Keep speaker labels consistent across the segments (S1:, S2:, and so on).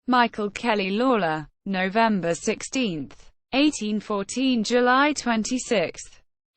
S1: Michael Kelly Lawler, November 16, 1814 – July 26,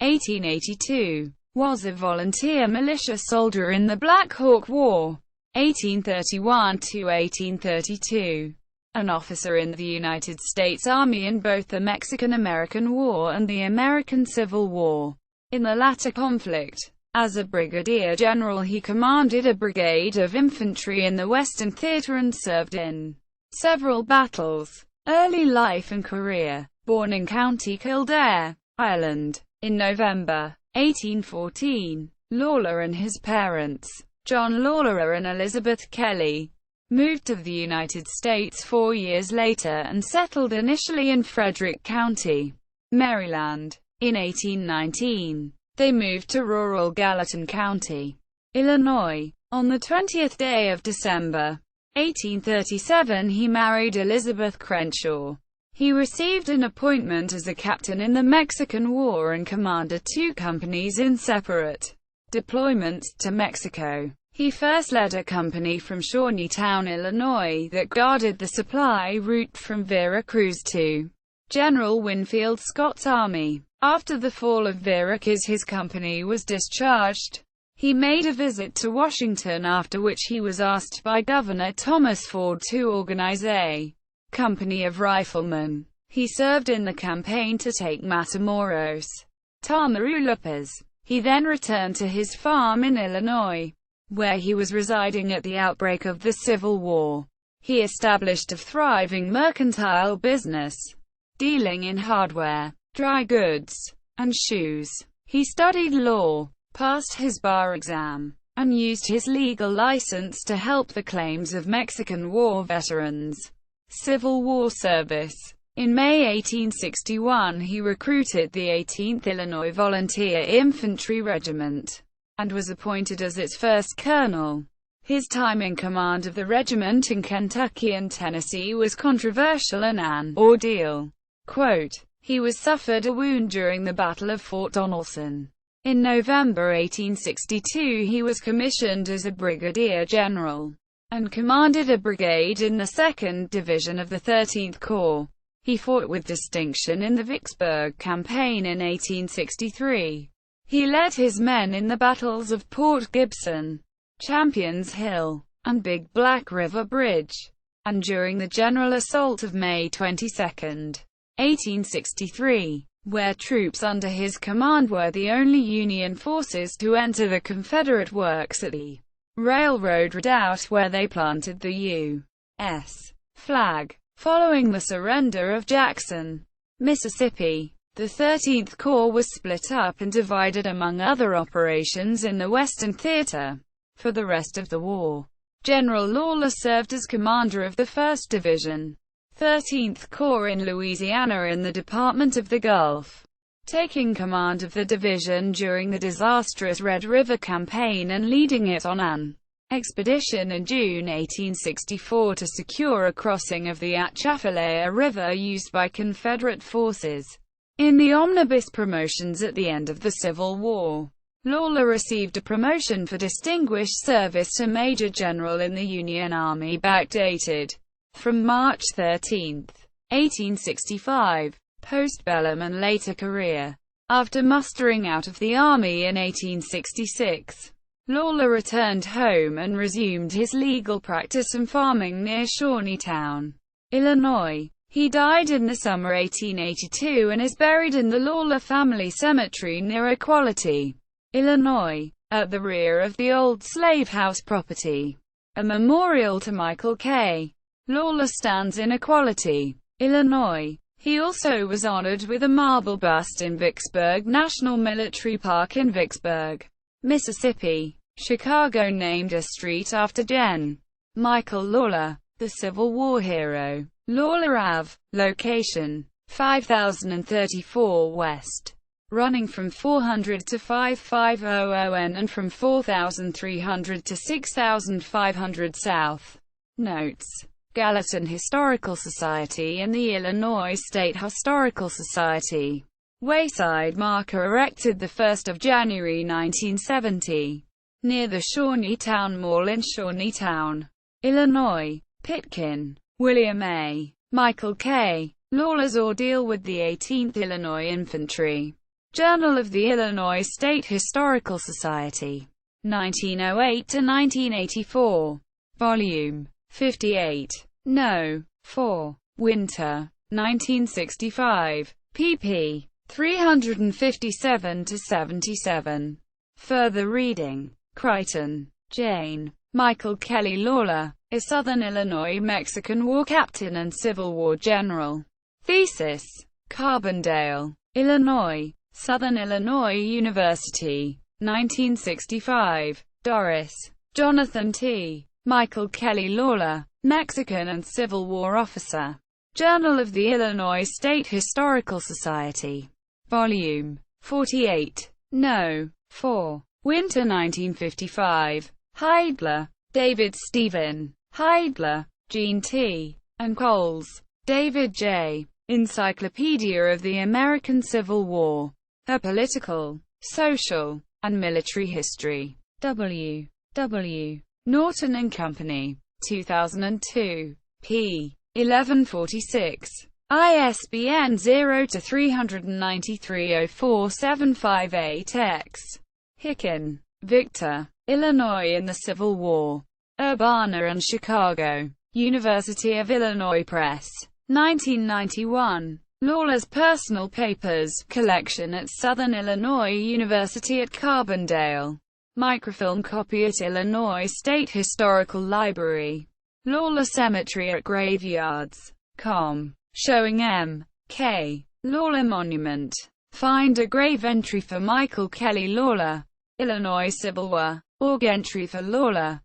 S1: 1882, was a volunteer militia soldier in the Black Hawk War, 1831–1832. An officer in the United States Army in both the Mexican-American War and the American Civil War. In the latter conflict, as a brigadier general, he commanded a brigade of infantry in the Western Theater and served in several battles. Early life and career. Born in County Kildare, Ireland, in November 1814, Lawler and his parents, John Lawler and Elizabeth Kelly, moved to the United States 4 years later and settled initially in Frederick County, Maryland. In 1819, they moved to rural Gallatin County, Illinois. On the 20th day of December, 1837, he married Elizabeth Crenshaw. He received an appointment as a captain in the Mexican War and commanded 2 companies in separate deployments to Mexico. He first led a company from Shawneetown, Illinois, that guarded the supply route from Veracruz to General Winfield Scott's army. After the fall of Veracruz, his company was discharged. He made a visit to Washington, after which he was asked by Governor Thomas Ford to organize a company of riflemen. He served in the campaign to take Matamoros, Tamaulipas. He then returned to his farm in Illinois, where he was residing at the outbreak of the Civil War. He established a thriving mercantile business, dealing in hardware, dry goods, and shoes. He studied law, passed his bar exam, and used his legal license to help the claims of Mexican War veterans. Civil War service. In May 1861, he recruited the 18th Illinois Volunteer Infantry Regiment, and was appointed as its first colonel. His time in command of the regiment in Kentucky and Tennessee was controversial and an ordeal. Quote, he was suffered a wound during the Battle of Fort Donelson. In November 1862, he was commissioned as a brigadier general, and commanded a brigade in the 2nd Division of the 13th Corps. He fought with distinction in the Vicksburg Campaign in 1863. He led his men in the battles of Port Gibson, Champions Hill, and Big Black River Bridge, and during the general assault of May 22, 1863, where troops under his command were the only Union forces to enter the Confederate works at the railroad redoubt, where they planted the U.S. flag. Following the surrender of Jackson, Mississippi, the 13th Corps was split up and divided among other operations in the Western Theater. For the rest of the war, General Lawler served as commander of the 1st Division, 13th Corps in Louisiana in the Department of the Gulf, taking command of the division during the disastrous Red River Campaign and leading it on an expedition in June 1864 to secure a crossing of the Atchafalaya River used by Confederate forces. In the omnibus promotions at the end of the Civil War, Lawler received a promotion for distinguished service to Major General in the Union Army, backdated from March 13, 1865, postbellum and later career. After mustering out of the Army in 1866, Lawler returned home and resumed his legal practice and farming near Shawneetown, Illinois. He died in the summer 1882 and is buried in the Lawler Family Cemetery near Equality, Illinois, at the rear of the old slave house property. A memorial to Michael K. Lawler stands in Equality, Illinois. He also was honored with a marble bust in Vicksburg National Military Park in Vicksburg, Mississippi. Chicago named a street after Gen. Michael Lawler, the Civil War hero. Lawler Ave. Location: 5034 West. Running from 400 to 5500 N and from 4300 to 6500 South. Notes: Gallatin Historical Society and the Illinois State Historical Society. Wayside marker erected 1 January 1970. Near the Shawneetown Mall in Shawneetown, Illinois. Pitkin. William A. Michael K. Lawler's Ordeal with the 18th Illinois Infantry. Journal of the Illinois State Historical Society. 1908–1984. Volume 58. No. 4. Winter. 1965. pp. 357–77. Further reading. Crichton, Jane. Michael Kelly Lawler, a Southern Illinois Mexican War captain and Civil War general. Thesis. Carbondale, Illinois. Southern Illinois University. 1965. Doris. Jonathan T. Michael Kelly Lawler, Mexican and Civil War officer. Journal of the Illinois State Historical Society. Volume 48. No. 4. Winter 1955. Heidler, David Stephen. Heidler, Gene T. and Coles. David J. Encyclopedia of the American Civil War. A Political, Social, and Military History. W. W. Norton and Company. 2002. p. 1146. ISBN 0-393-04758-X. Hicken, Victor. Illinois in the Civil War. Urbana and Chicago. University of Illinois Press. 1991. Lawler's Personal Papers collection at Southern Illinois University at Carbondale. Microfilm copy at Illinois State Historical Library. Lawler Cemetery at Graveyards. Com. Showing M. K. Lawler Monument. Find a grave entry for Michael Kelly Lawler. Illinois Civil War. Org entry for Lawler.